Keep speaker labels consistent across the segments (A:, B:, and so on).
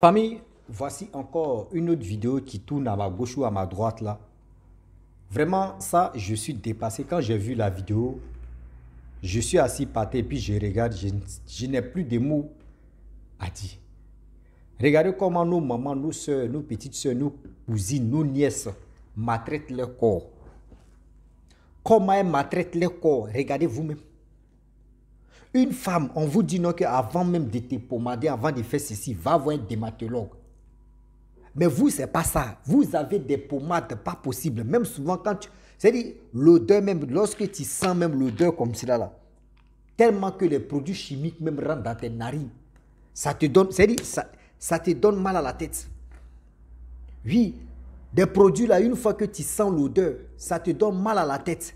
A: Famille, voici encore une autre vidéo qui tourne à ma gauche ou à ma droite là. Vraiment, ça, je suis dépassé. Quand j'ai vu la vidéo, je suis assis par terre et puis je regarde, je n'ai plus de mots à dire. Regardez comment nos mamans, nos soeurs, nos petites soeurs, nos cousines, nos nièces maltraitent leur corps. Comment elles maltraitent leur corps, regardez vous-même. Une femme, on vous dit non qu'avant même de te pomader, avant de faire ceci, va voir un dermatologue. Mais vous, c'est pas ça. Vous avez des pommades pas possibles. Même souvent quand tu... C'est-à-dire, l'odeur même, lorsque tu sens même l'odeur comme cela là, tellement que les produits chimiques même rentrent dans tes narines, ça te donne, c'est-à-dire, ça te donne mal à la tête. Oui, des produits là, une fois que tu sens l'odeur, ça te donne mal à la tête.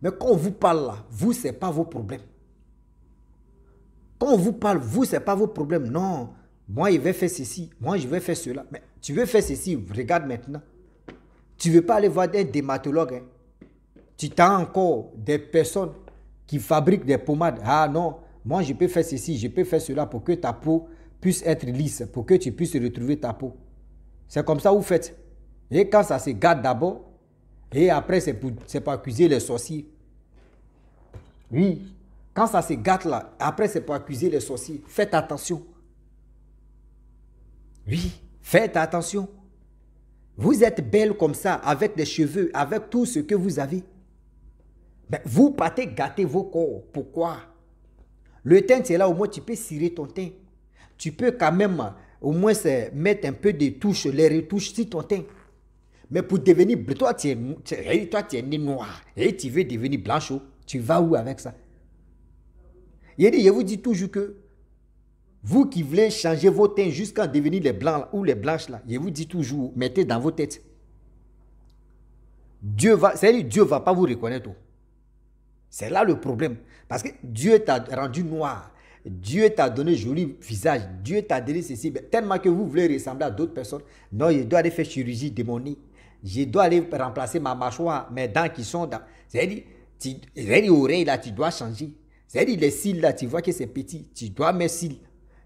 A: Mais quand on vous parle là, vous, c'est pas vos problèmes. Quand on vous parle, vous, ce n'est pas vos problèmes. Non, moi, je vais faire ceci, moi, je vais faire cela. Mais tu veux faire ceci, regarde maintenant. Tu ne veux pas aller voir un dermatologue. Hein. Tu as encore des personnes qui fabriquent des pommades. Ah non, moi, je peux faire ceci, je peux faire cela pour que ta peau puisse être lisse, pour que tu puisses retrouver ta peau. C'est comme ça que vous faites. Et quand ça se gâte d'abord, et après, c'est pour accuser les sorciers. Oui. Quand ça se gâte là, après c'est pour accuser les sorciers. Faites attention. Oui, faites attention. Vous êtes belle comme ça, avec des cheveux, avec tout ce que vous avez. Mais vous partez gâter vos corps. Pourquoi? Le teint, c'est là, au moins tu peux cirer ton teint. Tu peux quand même, au moins, mettre un peu de touches, les retouches sur ton teint. Mais pour devenir, toi tu es né noir et tu veux devenir blanchot, tu vas où avec ça? Je vous dis toujours que vous qui voulez changer vos teints jusqu'à devenir les blancs ou les blanches là, je vous dis toujours, mettez dans vos têtes. Dieu va pas vous reconnaître. C'est là le problème. Parce que Dieu t'a rendu noir. Dieu t'a donné joli visage. Dieu t'a donné ceci. Tellement que vous voulez ressembler à d'autres personnes. Non, je dois aller faire chirurgie de mon nez. Je dois aller remplacer ma mâchoire, mes dents qui sont dans... C'est-à-dire, les oreilles là, tu dois changer. C'est-à-dire les cils là, tu vois que c'est petit, tu dois mettre cils.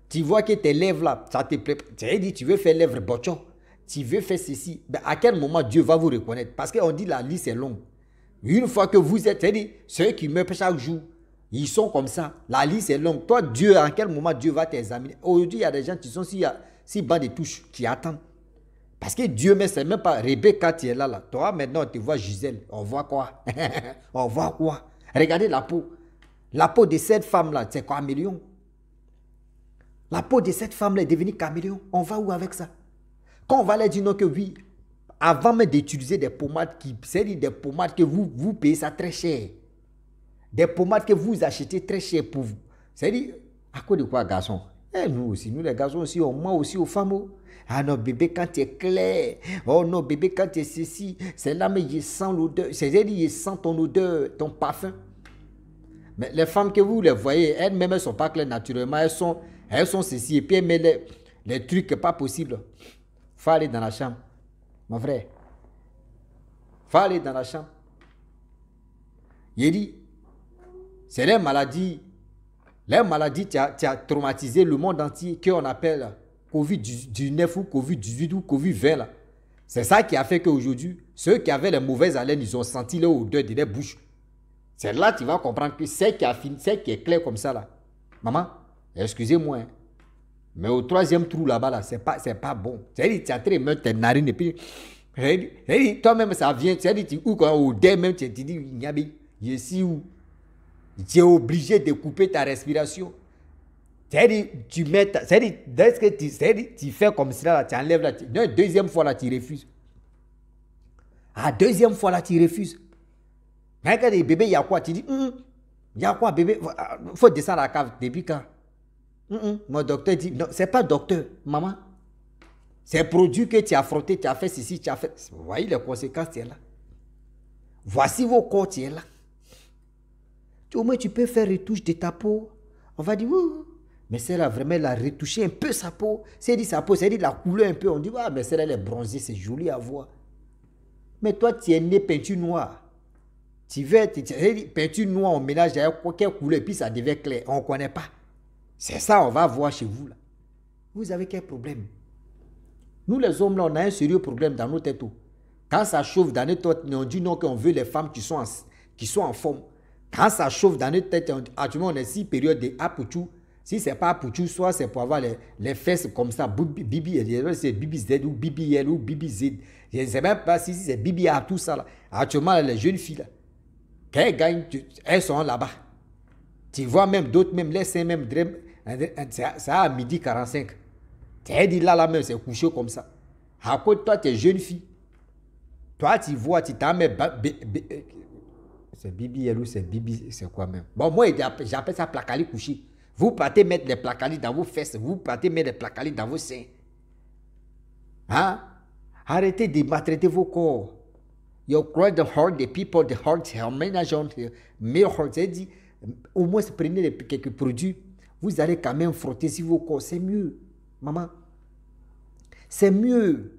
A: Tu vois que tes lèvres là, ça te plaît. C'est-à-dire tu veux faire lèvres bochon, tu veux faire ceci. Ben, à quel moment Dieu va vous reconnaître? Parce qu'on dit la liste est longue. Une fois que vous êtes, c'est-à-dire ceux qui meurent chaque jour, ils sont comme ça. La liste est longue. Toi, Dieu, à quel moment Dieu va t'examiner? Aujourd'hui, il y a des gens qui sont si bas de touches, qui attendent. Parce que Dieu, mais c'est même pas Rebecca qui est là. Toi, maintenant, on te voit Gisèle. On voit quoi? On voit quoi? Regardez la peau. La peau de cette femme-là, c'est caméléon. La peau de cette femme-là est devenue caméléon. On va où avec ça? Quand on va leur dire non que oui, avant même d'utiliser des pommades, c'est-à-dire des pommades que vous payez ça très cher. Des pommades que vous achetez très cher pour vous. C'est-à-dire, à cause de quoi, garçon? Et nous aussi, nous les garçons aussi, on ment aussi aux femmes. Ah non, bébé, quand tu es clair. Oh non, bébé, quand tu es ceci. C'est là, mais je sens l'odeur. C'est-à-dire, je sens ton odeur, ton parfum. Mais les femmes que vous les voyez, elles-mêmes, elles ne sont pas claires naturellement. Elles sont ceci. Et puis, elles mettent les trucs pas possibles. Il faut aller dans la chambre. Mon frère. Il faut aller dans la chambre. Il dit, c'est les maladies qui a traumatisé le monde entier, qu'on appelle Covid-19 ou Covid-18 ou Covid-20. C'est ça qui a fait qu'aujourd'hui, ceux qui avaient les mauvaises haleines, ils ont senti l'odeur de leur bouche. C'est là que tu vas comprendre que c'est qui est clair comme ça là. Maman, excusez-moi. Hein, mais au troisième trou là-bas, là, c'est pas bon. C'est-à-dire tu as très mal tes narines et puis... Toi-même, ça vient. C'est-à-dire ou quand au dé même, tu te dis, je suis où? Tu es obligé de couper ta respiration. C'est-à-dire, tu mets... C'est-à-dire, tu fais comme ça, là, tu enlèves là. La deuxième fois là, tu refuses. La deuxième fois là, tu refuses. Mais quand les bébés, il y a quoi? Tu dis, il y a quoi, bébé? Il faut descendre à la cave. Depuis quand? Mon docteur dit, non, c'est pas docteur, maman. C'est produit que tu as frotté, tu as fait ceci, tu as fait. Vous voyez les conséquences, tu es là. Voici vos corps, tu es là. Au moins, tu peux faire retouche de ta peau. On va dire, oui. Mais celle-là, vraiment, elle a retouché un peu sa peau. C'est dit sa peau, c'est dit la couleur un peu. On dit, ah, mais celle-là, elle est bronzée, c'est joli à voir. Mais toi, tu es né peinture noire. Tu veux, peinture noire, on mélange avec quelle couleur, et puis ça devient clair. On ne connaît pas. C'est ça, on va voir chez vous. Là. Vous avez quel problème? Nous les hommes là, on a un sérieux problème dans nos têtes. Quand ça chauffe dans notre tête, on dit non qu'on veut les femmes qui sont en forme. Quand ça chauffe dans notre tête, actuellement on est 6 périodes de Apuchou. Si ce n'est pas Apuchou, soit c'est pour avoir les fesses comme ça, Bibi, c'est Bibi Z ou Bibi L ou Bibi Z. Je ne sais même pas si c'est Bibi A, tout ça là. Actuellement, les jeunes filles là, quand elles gagnent, elles sont là-bas. Tu vois même d'autres, même les seins, même, c'est à midi 45. Tu as dit là même, c'est couché comme ça. À côté de toi, tu es jeune fille. Toi, tu vois, tu t'en mets. C'est Bibi ou c'est Bibi, c'est quoi même? Bon, moi, j'appelle ça placali couché. Vous partez mettre les placalis dans vos fesses, vous partez mettre les placalis dans vos seins. Hein? Arrêtez de maltraiter vos corps. You cry the heart, the people, the heart, ménageant, meilleur heart. C'est dit, au moins, prenez quelques produits. Vous allez quand même frotter sur vos corps. C'est mieux, maman. C'est mieux.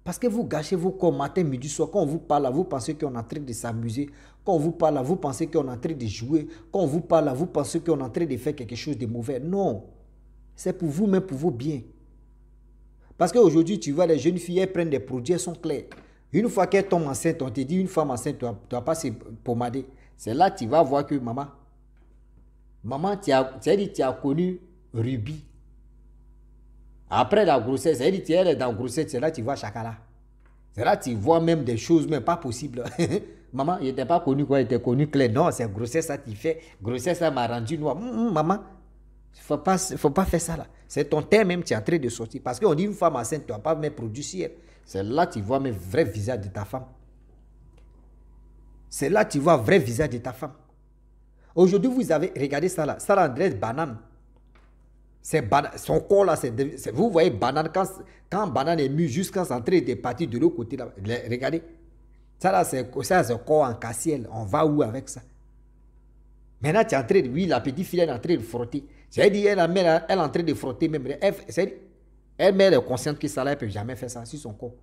A: Parce que vous gâchez vos corps matin, midi, soir. Quand on vous parle, vous pensez qu'on est en train de s'amuser. Quand on vous parle, vous pensez qu'on est en train de jouer. Quand on vous parle, vous pensez qu'on est en train de faire quelque chose de mauvais. Non. C'est pour vous-même, pour vos biens. Parce qu'aujourd'hui, tu vois, les jeunes filles, elles prennent des produits, elles sont claires. Une fois qu'elles tombent enceinte, on te dit, une femme enceinte, tu ne dois pas se pommader. C'est là que tu vas voir que maman, tu as connu Ruby. Après la grossesse, elle dit, tu es dans la grossesse, c'est là que tu vois Chakala. C'est là que tu vois même des choses, même pas possibles. Maman, il n'était pas connu quoi, il était connu clair. Non, c'est grossesse, ça tu fais. Grossesse, ça m'a rendu noir. Maman, il ne faut pas faire ça là. C'est ton teint même, tu es en train de sortir. Parce qu'on dit une femme enceinte, tu ne dois pas mettre produit sur elle. C'est là que tu vois le vrai visage de ta femme. C'est là que tu vois le vrai visage de ta femme. Aujourd'hui, vous avez regardé ça là. Ça l'adresse banane. Son corps là, vous voyez banane, quand banane est mûre, jusqu'à quand c'est en train de partir de l'autre côté là. Regardez. Ça là, c'est corps en cassiel. On va où avec ça? Maintenant, tu es en train de, oui, la petite fille elle est en train de frotter. C'est-à-dire, elle est en train de frotter même. Elle est consciente que ça là, elle ne peut jamais faire ça sur son corps.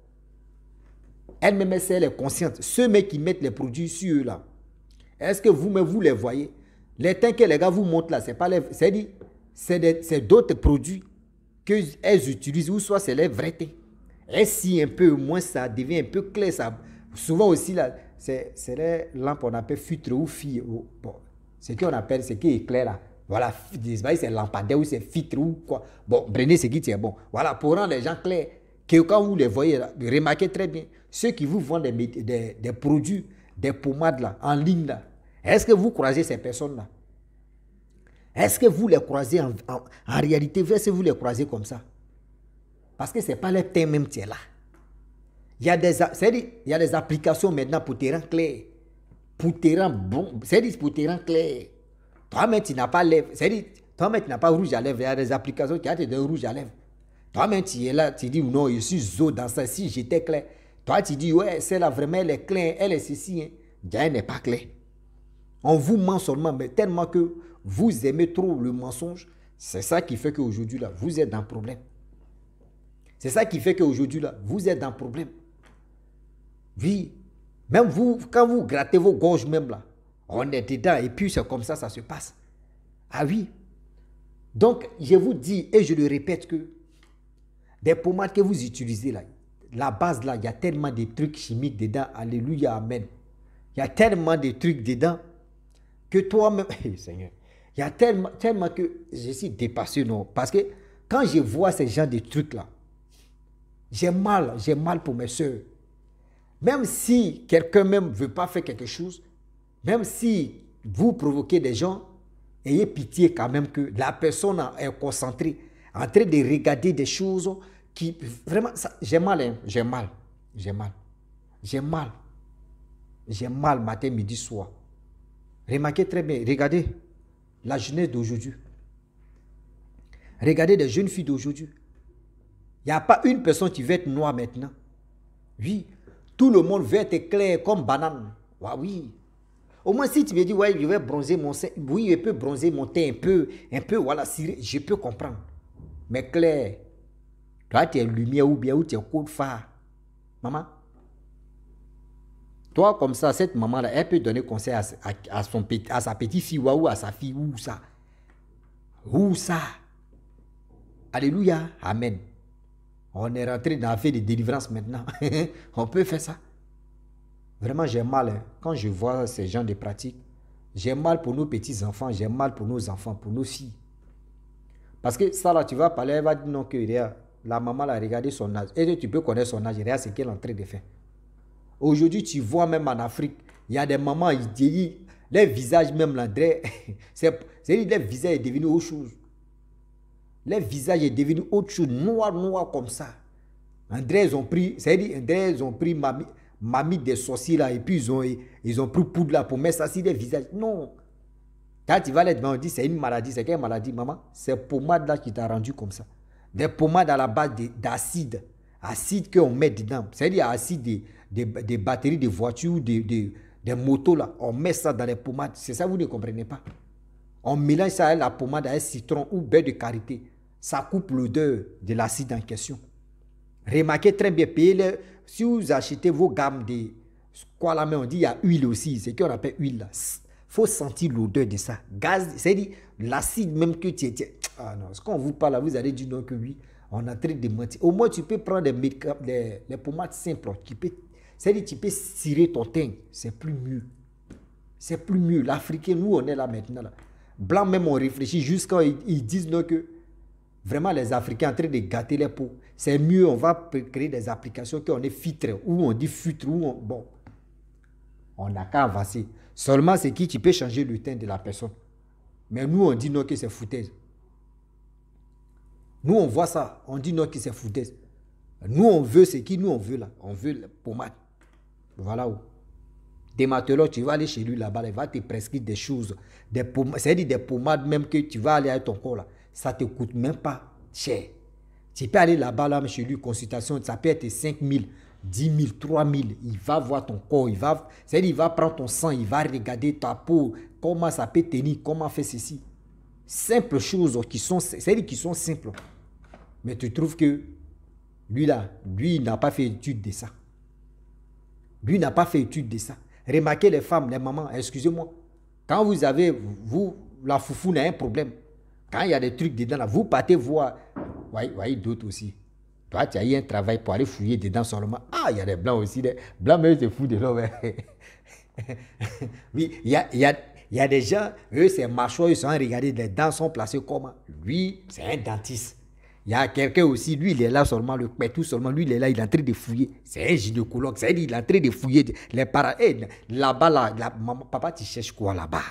A: Elle-même, elle est consciente. Ceux mecs qui mettent les produits sur eux là, est-ce que vous-même, vous les voyez? Les teints que les gars vous montrent là, c'est pas les... C'est-à-dire, c'est d'autres produits qu'elles utilisent, ou soit c'est les vrais teints. Et si un peu moins ça devient un peu clair, ça, souvent aussi là, c'est les lampes qu'on appelle filtre ou fille. Bon, ce qu'on appelle, ce qui est clair là. Voilà, c'est lampadaire ou c'est filtre ou quoi. Bon, prenez ce qui tient bon. Voilà, pour rendre les gens clairs, que quand vous les voyez là, remarquez très bien, ceux qui vous vendent des produits, des pommades là, en ligne là, est-ce que vous croisez ces personnes là? Est-ce que vous les croisez en réalité? Est-ce que vous les croisez comme ça? Parce que ce n'est pas le thème même qui est là. Il y a des applications maintenant pour te rendre clair. Pour te rendre bon. C'est-à-dire pour te rendre clair. Toi-même, tu n'as pas lèvres. C'est-à-dire, toi-même, tu n'as pas rouge à lèvres. Il y a des applications qui ont des rouges à lèvres. Toi-même, tu es là, tu dis non, je suis zo dans ça. Si j'étais clair. Toi, tu dis, ouais, celle-là, vraiment, elle est claire. Elle est ceci. Hein. Elle n'est pas claire. On vous ment seulement, mais tellement que vous aimez trop le mensonge, c'est ça qui fait qu'aujourd'hui, là, vous êtes dans le problème. C'est ça qui fait qu'aujourd'hui, là, vous êtes dans le problème. Oui. Même vous, quand vous grattez vos gorges même, là, on est dedans et puis c'est comme ça se passe. Ah oui. Donc, je vous dis et je le répète que des pommades que vous utilisez, là, la base, là, il y a tellement de trucs chimiques dedans. Alléluia, amen. Il y a tellement de trucs dedans que toi-même, hey, Seigneur, il y a tellement que je suis dépassé, non. Parce que quand je vois ces gens de trucs-là, j'ai mal pour mes soeurs. Même si quelqu'un même ne veut pas faire quelque chose, même si vous provoquez des gens, ayez pitié quand même que la personne est concentrée, en train de regarder des choses qui, vraiment, j'ai mal, hein, j'ai mal matin, midi, soir. Remarquez très bien, regardez la jeunesse d'aujourd'hui. Regardez les jeunes filles d'aujourd'hui. Il n'y a pas une personne qui veut être noire maintenant. Oui, tout le monde veut être clair comme banane. Ouais, oui. Au moins si tu me dis, ouais, je vais bronzer mon sein. Oui, je peux bronzer mon teint un peu, voilà, je peux comprendre. Mais clair, toi tu es lumière ou bien tu es coup de phare. Maman. Toi, comme ça, cette maman-là, elle peut donner conseil à sa petite fille ou à sa fille, ou ça. Où ça? Alléluia, amen. On est rentré dans la fête de délivrance maintenant. On peut faire ça. Vraiment, j'ai mal hein, quand je vois ces gens de pratiques. J'ai mal pour nos petits-enfants, j'ai mal pour nos enfants, pour nos filles. Parce que ça là, tu vas parler, elle va dire non que la maman a regardé son âge. Et tu peux connaître son âge, regarde ce qu'elle est en train de faire. Aujourd'hui, tu vois même en Afrique, il y a des mamans, ils disent, les visages même l'André, c'est-à-dire les visages est devenu autre chose. Les visages est devenu autre chose, noir, noir comme ça. André, ils ont pris, c'est-à-dire, André, ils ont pris mamie des sorciers là, et puis ils ont pris poudre là pour mettre ça sur les visages. Non. Quand tu vas les demander, on dit c'est une maladie. C'est quelle maladie, maman? C'est pommade là qui t'a rendu comme ça. Des pommades à la base d'acide. Acide qu'on met dedans. C'est-à-dire acide des batteries de voitures, des motos là. On met ça dans les pommades. C'est ça, vous ne comprenez pas. On mélange ça avec la pommade avec citron ou beurre de karité. Ça coupe l'odeur de l'acide en question. Remarquez très bien, si vous achetez vos gammes de quoi là, mais on dit il y a huile aussi. C'est ce qu'on appelle huile là. Faut sentir l'odeur de ça. Gaz, c'est-à-dire l'acide même que tu es. Ah non, ce qu'on vous parle là, vous allez dire non que oui, on a train de mentir. Au moins, tu peux prendre les pommades simples. C'est-à-dire tu peux cirer ton teint. C'est plus mieux. C'est plus mieux. L'Africain, nous, on est là maintenant. Là. Blanc même, on réfléchit jusqu'à ils disent non que vraiment les Africains sont en train de gâter les peaux. C'est mieux, on va créer des applications qu'on est filtre, ou on dit futre, ou on... Bon, on n'a qu'à avancer. Seulement, c'est qui tu peux changer le teint de la personne. Mais nous, on dit non que c'est foutaise. Nous, on voit ça, on dit non que c'est foutaise. Nous, on veut ce qui nous, on veut là. On veut la pommade. Voilà où. Dermatologue, tu vas aller chez lui là-bas, il va te prescrire des choses. C'est-à-dire des pommades même que tu vas aller avec ton corps là. Ça ne te coûte même pas cher. Tu peux aller là-bas, là, chez lui, consultation, ça peut être 5 000, 10 000, 3 000. Il va voir ton corps, c'est-à-dire il va prendre ton sang, il va regarder ta peau, comment ça peut tenir, comment faire ceci. Simples choses qui sont, c'est-à-dire qui sont simples. Mais tu trouves que lui là, lui, il n'a pas fait étude de ça. Lui n'a pas fait étude de ça. Remarquez les femmes, les mamans, excusez-moi. Quand vous avez, la foufou n'a un problème. Quand il y a des trucs dedans, là, vous partez voir. Voyez d'autres aussi. Toi, tu as eu un travail pour aller fouiller dedans seulement. Ah, il y a des blancs aussi. Des blancs, mais c'est fou de l'eau. Oui, il y a des gens, eux, c'est mâchoires, ils sont regardés, les dents sont placées comment. Lui, c'est un dentiste. Il y a quelqu'un aussi, lui, il est là seulement, le pétou seulement, lui, il est là, il est en train de fouiller. C'est un gynécologue, c'est-à-dire, il est en train de fouiller les parents. Hey, là-bas, là, maman, papa, tu cherches quoi là-bas?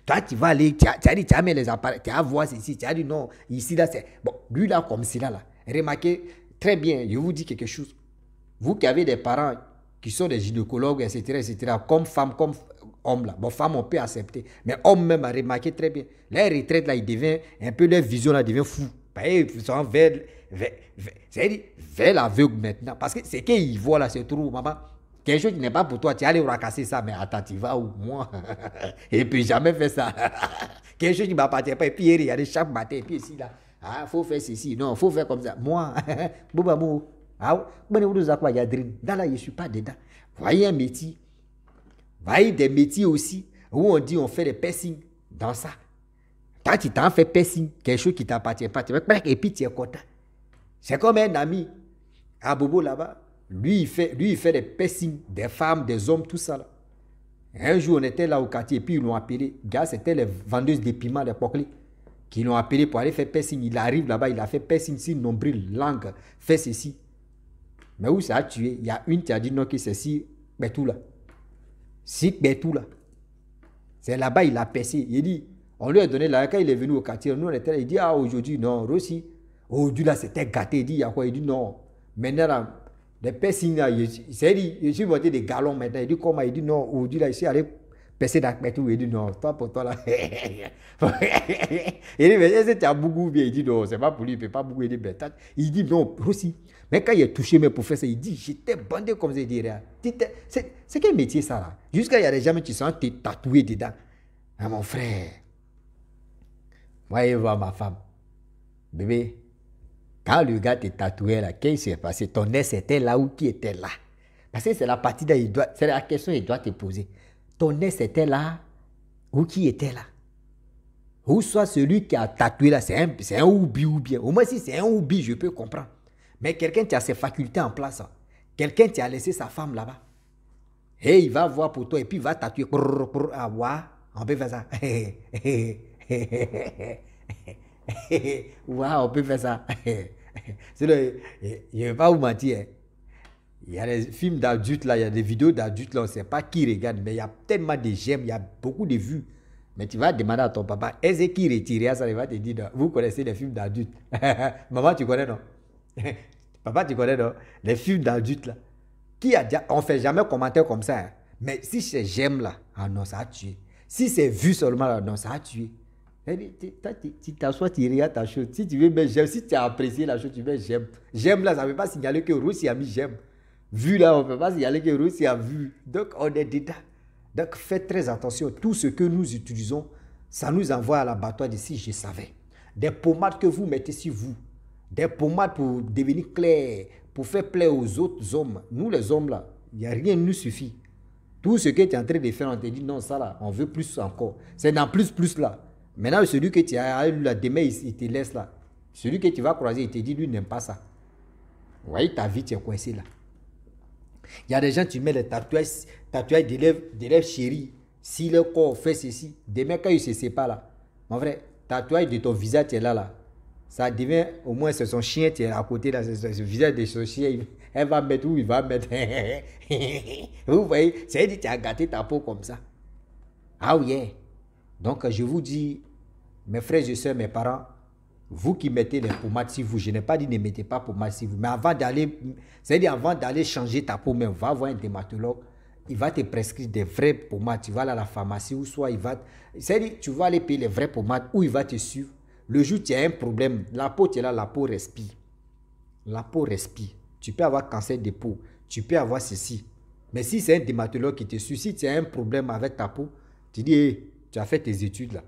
A: Toi, tu vas aller, tu as dit, tu as mis les appareils, tu as voir ici, tu as dit non, ici, là, c'est... Bon, lui, là, comme c'est là. Remarquez, très bien, je vous dis quelque chose. Vous qui avez des parents qui sont des gynécologues, etc., comme femmes, comme hommes, là. Bon, femmes, on peut accepter. Mais hommes même, remarquez très bien. Les retraites, là, ils deviennent, un peu, leur vision, là, devient fou. Ils sont vers l'aveugle maintenant. Parce que c'est qu'ils voient, là, c'est trop, maman. Quelque chose qui n'est pas pour toi, tu allais racasser ça, mais attends, tu vas où? Moi. Et puis jamais fait ça. Quelque chose qui ne m'appartient pas. Et puis il regarde chaque matin, et puis ici, là. Ah, il faut faire ceci. Non, il faut faire comme ça. Moi, Boubamou. Ah, dans là, je ne suis pas dedans. Voyez un métier. Voyez des métiers aussi où on dit on fait des piercings dans ça. Quand tu t'en fais piercing, quelque chose qui ne t'appartient pas, tu vas et puis tu es content. C'est comme un ami à Bobo là-bas. Lui, il fait des piercings, des femmes, des hommes, tout ça. Là. Un jour, on était là au quartier, et puis ils l'ont appelé. Gars, c'était les vendeuses de piments, les poclés, qui l'ont appelé pour aller faire piercing. Il arrive là-bas, il a fait piercing sur nombril, langue, fait ceci. Mais où ça a tué? Il y a une qui a dit non, que c'est si, tout là. Si, tout là. C'est là-bas, il a percé. Il dit, on lui a donné là, quand il est venu au quartier, nous on était là, il dit, ah, aujourd'hui, non, Rossi, aujourd'hui là, c'était gâté. Il dit, il y a quoi? Il dit, non, maintenant là, des piercings là, je suis monté des galons maintenant. Il dit, comment? Il dit, non, aujourd'hui là, je suis allé percer dans le tout. Il dit, non, toi pour toi là. Il dit, mais est-ce que tu as beaucoup bien? Il dit, non, c'est pas pour lui, il ne peut pas beaucoup. Il dit, non, Rossi. Mais quand il est touché mais pour faire ça, il dit, j'étais bandé comme ça. Il dit, c'est quel métier ça là? Jusqu'à il y a des gens qui sont tatoués dedans. Ah, mon frère. Moi, je vois ma femme. Bébé, quand le gars t'est tatoué là, qu'est-ce qui s'est passé? Ton ex était là ou qui était là? Parce que c'est la partie là, c'est la question qu'il doit te poser. Ton ex était là ou qui était là? Ou soit celui qui a tatoué là, c'est un oubi ou bien. Au moins si c'est un oubi, je peux comprendre. Mais quelqu'un qui a ses facultés en place, quelqu'un qui a laissé sa femme là-bas, et il va voir pour toi et puis il va tatouer. Ah, ouais, on peut faire ça. Waouh, on peut faire ça. Je ne vais pas vous mentir. Il y a des films d'adultes là, il y a des vidéos d'adultes là, on ne sait pas qui regarde, mais il y a tellement de j'aime, il y a beaucoup de vues. Mais tu vas demander à ton papa, est-ce qui retirait ça? Il va te dire, vous connaissez les films d'adultes. Maman, tu connais, non? Papa, tu connais, non? Les films d'adultes là. On ne fait jamais commentaire comme ça. Hein. Mais si c'est j'aime là, ah non, ça a tué. Si c'est vu seulement là, non, ça a tué. Tu t'assois, tu regardes ta chose. Si tu veux mettre j'aime, si tu as apprécié la chose, tu mets j'aime. J'aime là, ça ne veut pas signaler que Russie a mis j'aime. Vu là, on ne peut pas signaler que Russie a vu. Donc, on est dedans. Donc, faites très attention. Tout ce que nous utilisons, ça nous envoie à l'abattoir d'ici, je savais. Des pommades que vous mettez sur vous. Des pommades pour devenir clair, pour faire plaisir aux autres hommes. Nous, les hommes, là, il n'y a rien qui nous suffit. Tout ce que tu es en train de faire, on te dit non, ça là, on veut plus encore. C'est dans plus là. Maintenant, celui que tu as eu là, demain, il te laisse là. Celui que tu vas croiser, il te dit, lui, n'aime pas ça. Vous voyez, ta vie, tu es coincé là. Il y a des gens, tu mets les tatouages d'élèves chéris. Si le corps fait ceci, demain quand il se sépare là, mon frère, tatouage de ton visage, tu es là. Ça devient, au moins c'est son chien, tu es à côté là, c'est le visage de son chien. Elle va mettre où il va mettre. Vous voyez, c'est-à-dire que tu as gâté ta peau comme ça. Ah oui. Donc je vous dis, mes frères et soeurs, mes parents, vous qui mettez les pommades sur vous, je n'ai pas dit ne mettez pas pommade sur vous, mais avant d'aller changer ta peau, même, va voir un dermatologue, il va te prescrire des vraies pommades. Tu vas aller à la pharmacie ou soit c'est-à-dire tu vas aller payer les vraies pommades ou il va te suivre. Le jour où tu as un problème, la peau, tu es là, la peau respire. La peau respire. Tu peux avoir cancer de peau, tu peux avoir ceci. Mais si c'est un dermatologue qui te suit, si tu as un problème avec ta peau, tu dis, hey, tu as fait tes études là,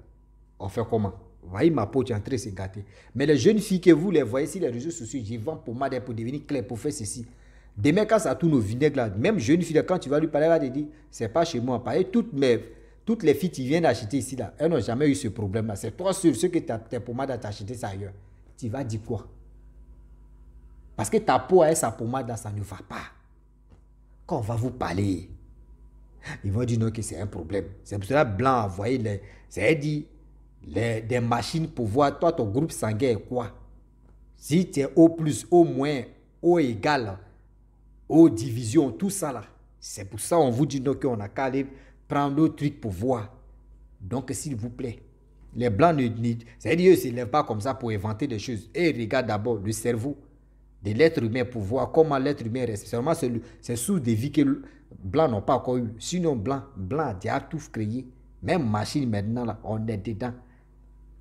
A: on fait comment? Voyez ma peau, tu es en train de se gâter. Mais les jeunes filles que vous les voyez sur les réseaux sociaux, ils vendent pommade pour devenir clair, pour faire ceci. Demain, quand ça tourne au vinaigre, là, même jeune fille, quand tu vas lui parler, elle va te dire, c'est pas chez moi. Pareil, toutes les filles qui viennent acheter ici, là, elles n'ont jamais eu ce problème-là. C'est toi seul, ceux que tes pommades à t'acheter ça ailleurs. Tu vas dire quoi? Parce que ta peau avec sa pommade, là, ça ne va pas. Quand on va vous parler, ils vont dire non, que c'est un problème. C'est pour cela blanc, vous voyez, c'est-à-dire, des machines pour voir, toi, ton groupe sanguin est quoi? Si tu es O+, O-, O égal, O division, tout ça là. C'est pour ça qu'on vous dit donc qu'on a qu'à aller prendre d'autres trucs pour voir. Donc, s'il vous plaît, les blancs c'est-à-dire, ils ne se lèvent pas comme ça pour inventer des choses. Et regarde d'abord le cerveau de l'être humain pour voir comment l'être humain reste. Seulement, c'est sous des vies que les blancs n'ont pas encore eu. Sinon, blanc a déjà tout créé. Même machine maintenant, là, on est dedans.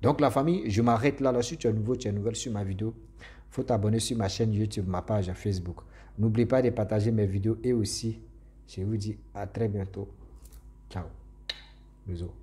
A: Donc la famille, je m'arrête là. Si tu es nouveau, tu es nouvelle sur ma vidéo, il faut t'abonner sur ma chaîne YouTube, ma page Facebook. N'oublie pas de partager mes vidéos et aussi, je vous dis à très bientôt. Ciao. Bisous.